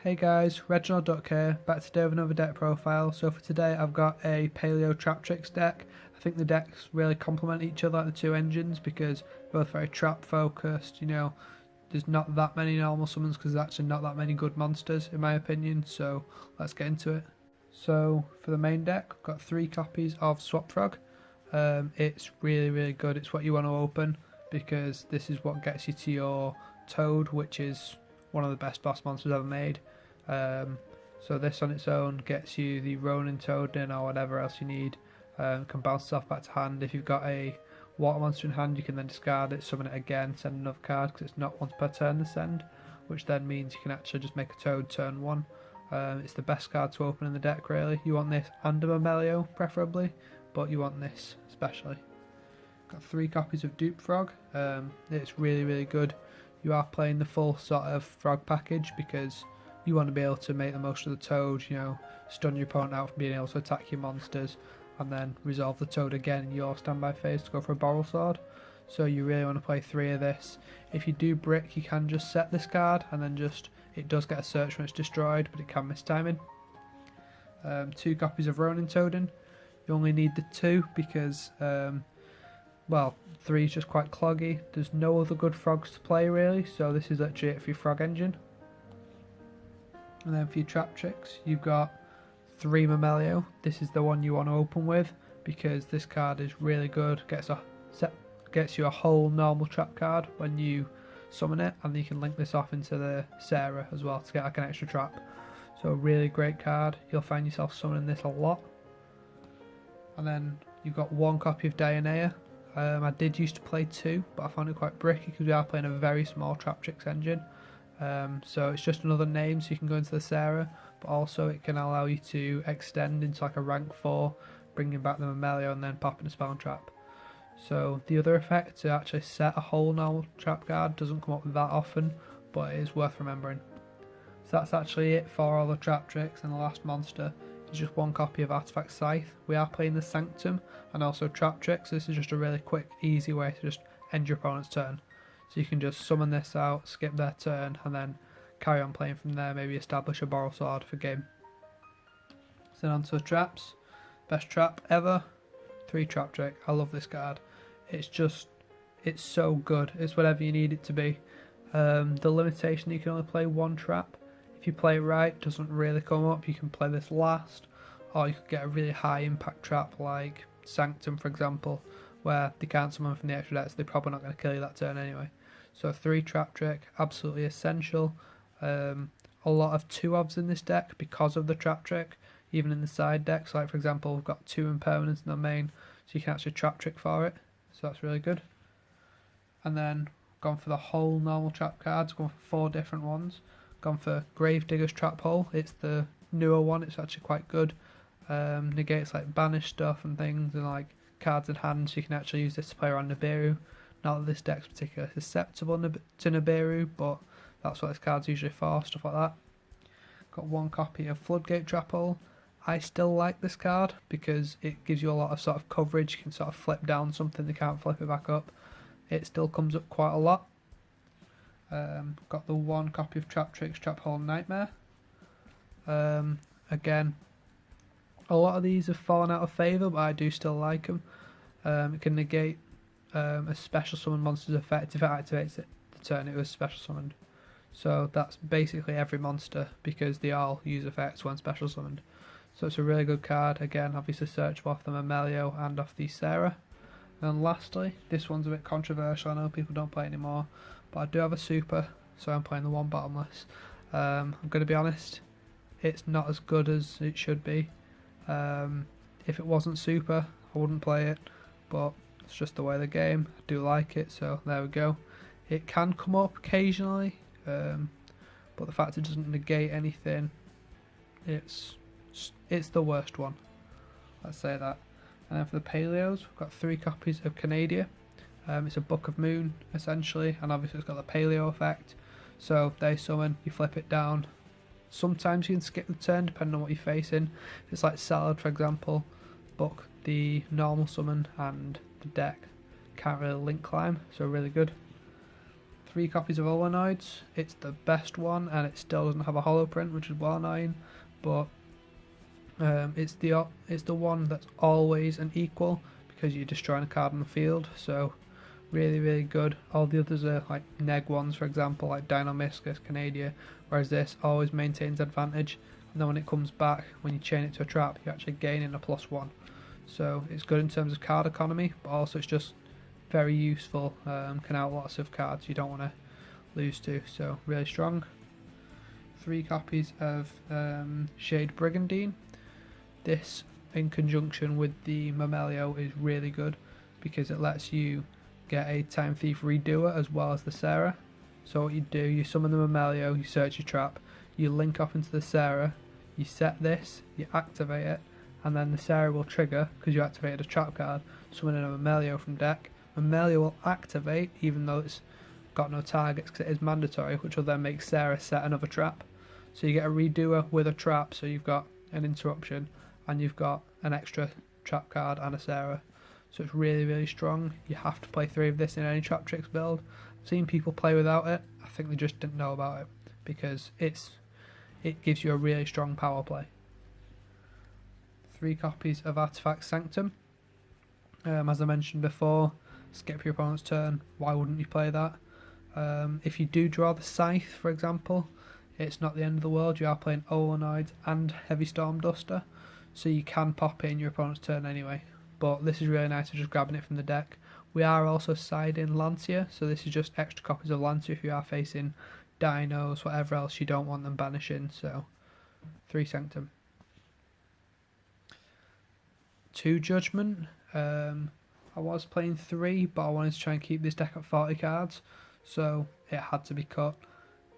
Hey guys, Reginald here, back today with another deck profile. So for today I've got a Paleo Traptrix deck. I think the decks really complement each other, like the two engines, because they're both very trap focused. There's not that many normal summons because there's actually not that many good monsters in my opinion, so let's get into it. So for the main deck, I've got 3 copies of Swap Frog. It's really good. It's what you want to open because this is what gets you to your Toad, which is one of the best boss monsters ever made. So this on its own gets you the Ronin Toad in or whatever else you need. Can bounce itself back to hand. If you've got a water monster in hand, you can then discard it, summon it again, send another card because it's not once per turn to send, which then means you can actually just make a Toad turn 1. It's the best card to open in the deck really. You want this and a Paleo preferably, but you want this especially. Got 3 copies of Dupe Frog. It's really good. You are playing the full sort of frog package because you want to be able to make the most of the Toad, stun your opponent out from being able to attack your monsters, and then resolve the Toad again in your standby phase to go for a Barrel Sword. So you really want to play 3 of this. If you do brick, you can just set this card, and then it does get a search when it's destroyed, but it can miss timing. 2 copies of Ronin Toadin. You only need the 2 because, 3 is just quite cloggy. There's no other good frogs to play really, so this is actually it for your frog engine. And then for your Traptrix, you've got 3 Paleo. This is the one you want to open with because this card is really good. Gets you a whole normal trap card when you summon it, and you can link this off into the Sarah as well to get like an extra trap. So a really great card. You'll find yourself summoning this a lot. And then you've got 1 copy of Dionea. I did used to play 2, but I found it quite bricky because we are playing a very small Traptrix engine. So it's just another name, so you can go into the Sarah, but also it can allow you to extend into like a rank 4, bringing back the Paleo and then popping a spell and trap. So the other effect to actually set a whole normal trap card doesn't come up that often, but it is worth remembering. So that's actually it for all the Traptrix, and the last monster is just 1 copy of Artifact Scythe. We are playing the Sanctum and also Traptrix. This is just a really quick, easy way to just end your opponent's turn. So you can just summon this out, skip their turn, and then carry on playing from there, maybe establish a Barrel Sword for game. So then on to the traps. Best trap ever, 3 Traptrix. I love this card. It's so good. It's whatever you need it to be. The limitation, you can only play 1 trap. If you play it right, it doesn't really come up. You can play this last, or you could get a really high impact trap like Sanctum for example, where they can't summon from the extra deck, so they're probably not going to kill you that turn anyway. So 3 Traptrix, absolutely essential. A lot of 2-ofs in this deck because of the Traptrix, even in the side decks. Like for example, we've got 2 impermanents in the main, so you can actually Traptrix for it. So that's really good. And then gone for the whole normal trap cards, gone for 4 different ones. Gone for Gravedigger's Trap Hole. It's the newer one. It's actually quite good. Negates like banish stuff and things, and like cards in hand, so you can actually use this to play around Nibiru. Not that this deck's particularly susceptible to Nibiru, but that's what this card's usually for, stuff like that. Got 1 copy of Floodgate Trap Hole. I still like this card because it gives you a lot of sort of coverage. You can sort of flip down something, they can't flip it back up. It still comes up quite a lot. Got the 1 copy of Traptrix Trap Hole Nightmare. Again, a lot of these have fallen out of favour, but I do still like them. It can negate a special summon monster's effect if it activates it the turn it was special summoned. So that's basically every monster because they all use effects when special summoned. So it's a really good card. Again, obviously searchable off the Paleo and off the Sarah. And lastly, this one's a bit controversial. I know people don't play it anymore, but I do have a super, so I'm playing the 1 bottomless. I'm going to be honest, it's not as good as it should be. If it wasn't super, I wouldn't play it, but it's just the way of the game. I do like it, so there we go. It can come up occasionally, but the fact it doesn't negate anything, it's the worst one. Let's say that. And then for the Paleos, we've got 3 copies of Canadia. It's a Book of Moon essentially, and obviously it's got the Paleo effect. So they summon, you flip it down. Sometimes you can skip the turn depending on what you're facing. If it's like Salad for example, book the normal summon and the deck can't really link climb, so really good. 3 copies of Olenoids. It's the best one, and it still doesn't have a holo print, which is well annoying. But it's the one that's always an equal because you're destroying a card on the field. So really, really good. All the others are like neg ones, for example, like Dinomischus, Canadia, whereas this always maintains advantage. And then when it comes back, when you chain it to a trap, you're actually gaining a +1. So it's good in terms of card economy, but also it's just very useful. Can out lots of cards you don't want to lose to. So really strong. 3 copies of Shade Brigandine. This, in conjunction with the Mamelio, is really good because it lets you get a Time Thief Redoer as well as the Sarah. So what you do, you summon the Mamelio, you search your trap, you link up into the Sarah, you set this, you activate it, and then the Sarah will trigger because you activated a trap card, summoning a Mamelio from deck. Mamelio will activate even though it's got no targets because it is mandatory, which will then make Sarah set another trap. So you get a Redoer with a trap, so you've got an interruption and you've got an extra trap card and a Sarah. So it's really, really strong. You have to play 3 of this in any Traptrix build. I've seen people play without it. I think they just didn't know about it because it gives you a really strong power play. 3 copies of Artifact Sanctum. As I mentioned before, skip your opponent's turn. Why wouldn't you play that? If you do draw the Scythe, for example, it's not the end of the world. You are playing Olenoids and Heavy Storm Duster, so you can pop it in your opponent's turn anyway. But this is really nice for just grabbing it from the deck. We are also siding Lancia, so this is just extra copies of Lancia if you are facing dinos, whatever else you don't want them banishing. So 3 Sanctum. 2 Judgment. I was playing 3, but I wanted to try and keep this deck at 40 cards, so it had to be cut.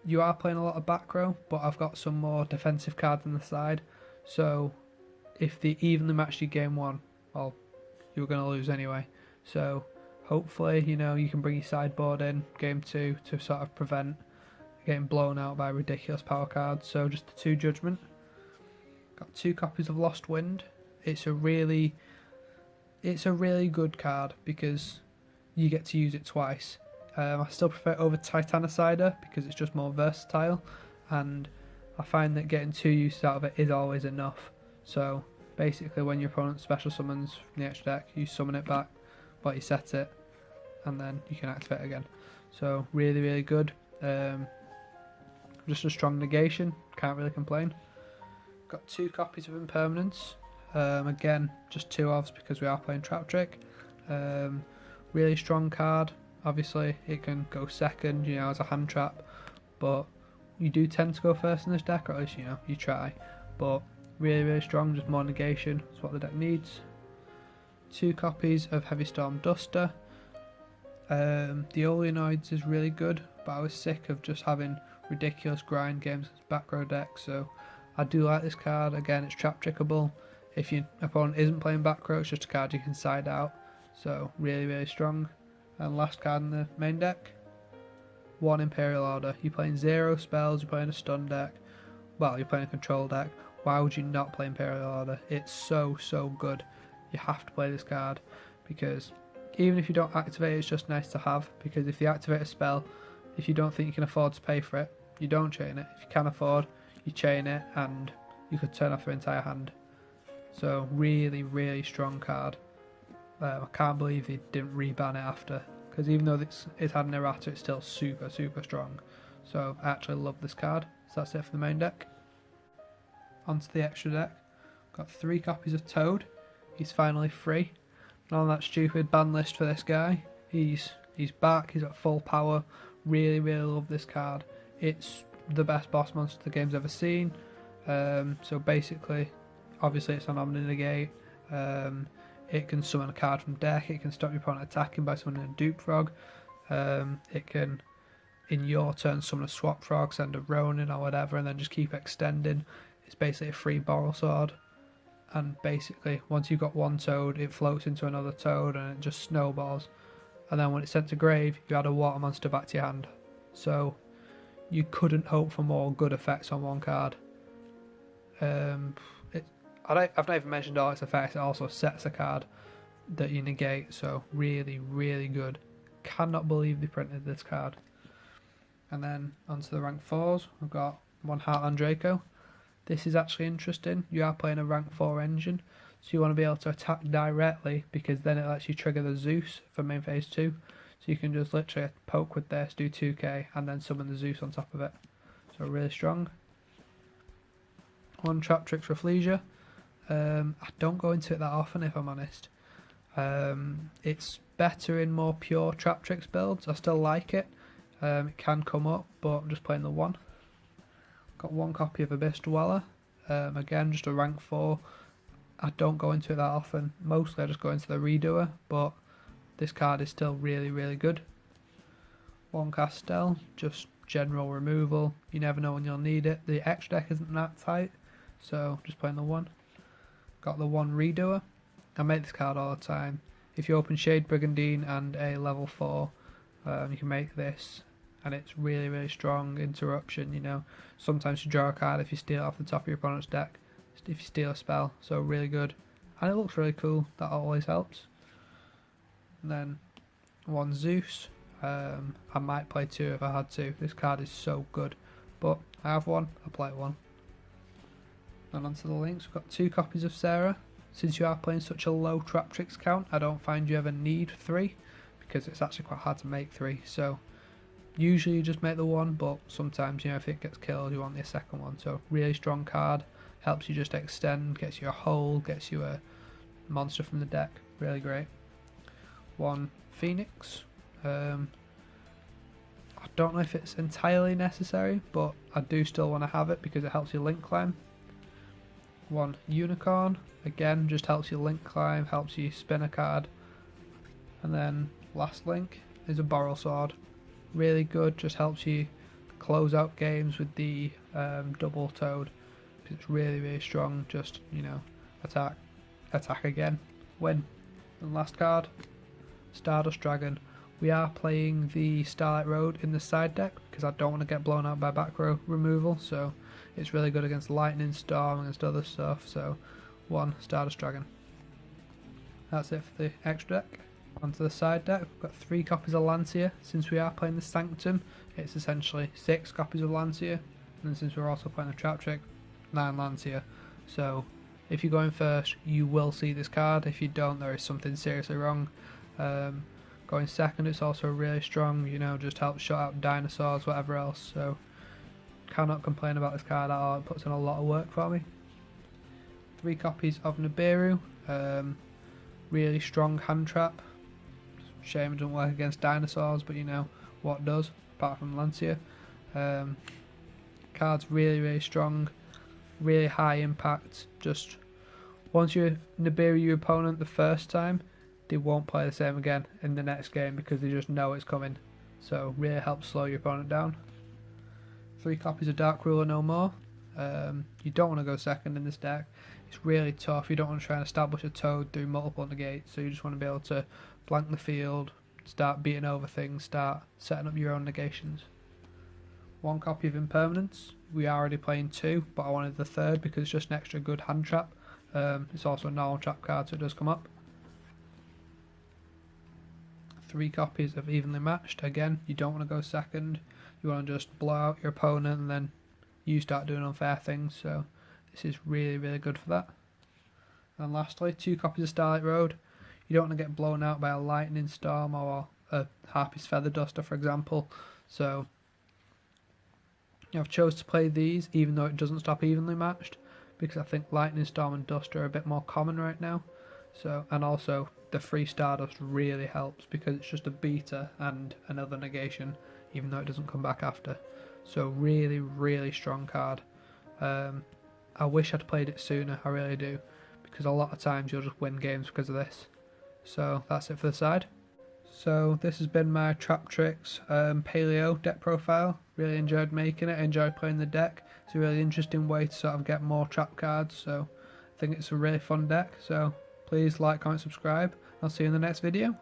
You are playing a lot of back row, but I've got some more defensive cards on the side, so if they evenly match you game 1, well, you're going to lose anyway. So hopefully, you can bring your sideboard in game 2 to sort of prevent getting blown out by ridiculous power cards. So just the 2 Judgment. Got 2 copies of Lost Wind. It's a really good card because you get to use it twice. I still prefer it over Titanicider because it's just more versatile, and I find that getting 2 uses out of it is always enough. So basically when your opponent special summons from the extra deck, you summon it back, but you set it, and then you can activate it again. So really, really good. Just a strong negation, can't really complain. Got 2 copies of Impermanence. Again, just 2 ofs because we are playing Traptrix. Really strong card. Obviously, it can go second, as a hand trap, but you do tend to go first in this deck, or at least you try. But really, really strong, just more negation. That's what the deck needs. 2 copies of Heavy Storm Duster. The Olenoids is really good, but I was sick of just having ridiculous grind games as back row deck, so I do like this card. Again, it's trap trickable. If your opponent isn't playing back row, it's just a card you can side out. So really, really strong. And last card in the main deck, 1 Imperial Order. You're playing 0 spells, you're playing a stun deck, well, you're playing a control deck. Why would you not play Imperial Order? It's so, so good. You have to play this card because even if you don't activate it, it's just nice to have, because if you activate a spell, if you don't think you can afford to pay for it, you don't chain it. If you can afford, you chain it, and you could turn off your entire hand. So really, really strong card. I can't believe they didn't reban it after, because even though it's had an errata, it's still super, super strong. So I actually love this card. So that's it for the main deck. Onto the extra deck. Got 3 copies of Toad. He's finally free. Not on that stupid ban list for this guy. He's back. He's at full power. Really, really love this card. It's the best boss monster the game's ever seen. So basically, obviously it's an Omni Negate. It can summon a card from deck. It can stop your opponent attacking by summoning a Dupe Frog. It can, in your turn, summon a Swap Frog, send a Ronin or whatever, and then just keep extending. It's basically a free Boral Sword. And basically, once you've got 1 Toad, it floats into another Toad and it just snowballs. And then when it's sent to grave, you add a water monster back to your hand. So you couldn't hope for more good effects on 1 card. I've not even mentioned all its effects. It also sets a card that you negate, so really, really good. Cannot believe they printed this card. And then onto the rank 4s, I've got one Heartland Draco. This is actually interesting. You are playing a rank 4 engine, so you want to be able to attack directly because then it lets you trigger the Zeus for main phase 2. So you can just literally poke with this, do 2k, and then summon the Zeus on top of it. So really strong. One Traptrix Rafflesia. I don't go into it that often if I'm honest. It's better in more pure Traptrix builds. I still like it. It can come up, but I'm just playing the one. Got one copy of Abyss Dweller. Again, just a rank 4. I don't go into it that often. Mostly I just go into the Redoer, but this card is still really, really good. One Castel, just general removal. You never know when you'll need it. The extra deck isn't that tight, so just playing the one. Got the one Redoer. I make this card all the time. If you open Shade Brigandine and a level 4, you can make this, and it's really, really strong. Interruption, you know. Sometimes you draw a card if you steal it off the top of your opponent's deck, if you steal a spell, so really good. And it looks really cool, that always helps. And then one Zeus. I might play 2 if I had to. This card is so good, but I have one, I'll play one. And onto the links, we've got 2 copies of Sarah. Since you are playing such a low Traptrix count, I don't find you ever need 3, because it's actually quite hard to make 3. So usually you just make the one, but sometimes, you know, if it gets killed, you want the second one. So really strong card, helps you just extend, gets you a hold, gets you a monster from the deck. Really great. One Phoenix. I don't know if it's entirely necessary, but I do still want to have it because it helps you link climb. One Unicorn, again, just helps you link climb, helps you spin a card. And then last link is a Boral Sword. Really good, just helps you close out games with the double toad. It's really, really strong, just, you know, attack again, win. And last card, Stardust Dragon. We are playing the Starlight Road in the side deck because I don't want to get blown out by back row removal, so it's really good against Lightning Storm, against other stuff. So one Stardust Dragon. That's it for the extra deck. Onto the side deck, we've got 3 copies of Lancia. Since we are playing the Sanctum, it's essentially 6 copies of Lancia, and then since we're also playing the Traptrix, 9 Lancia. So if you go in first, you will see this card. If you don't, there is something seriously wrong. Going second, it's also really strong, you know, just helps shut out dinosaurs, whatever else. So cannot complain about this card at all. It puts in a lot of work for me. 3 copies of Nibiru. Really strong hand trap. Shame it doesn't work against dinosaurs, but you know what does, apart from Lancia. Card's really, really strong, really high impact. Just once you Nibiru your opponent the first time, they won't play the same again in the next game because they just know it's coming. So really helps slow your opponent down. 3 copies of Dark Ruler no more. You don't want to go second in this deck. It's really tough. You don't want to try and establish a toad through multiple negates, so you just want to be able to blank the field, start beating over things, start setting up your own negations. 1 copy of Impermanence. We are already playing 2, but I wanted the 3rd because it's just an extra good hand trap. It's also a normal trap card, so it does come up. 3 copies of Evenly Matched. Again, you don't want to go second. You want to just blow out your opponent and then you start doing unfair things. So this is really, really good for that. And lastly, 2 copies of Starlight Road. You don't want to get blown out by a Lightning Storm or a Harpy's Feather Duster, for example. So I've chose to play these, even though it doesn't stop Evenly Matched, because I think Lightning Storm and Duster are a bit more common right now. So, and also the free Stardust really helps because it's just a beta and another negation, even though it doesn't come back after. So really, really strong card. I wish I'd played it sooner, I really do, because a lot of times you'll just win games because of this. So that's it for the side. So this has been my Traptrix Paleo deck profile. Really enjoyed making it, enjoyed playing the deck. It's a really interesting way to sort of get more trap cards, so I think it's a really fun deck. So please like, comment, subscribe. I'll see you in the next video.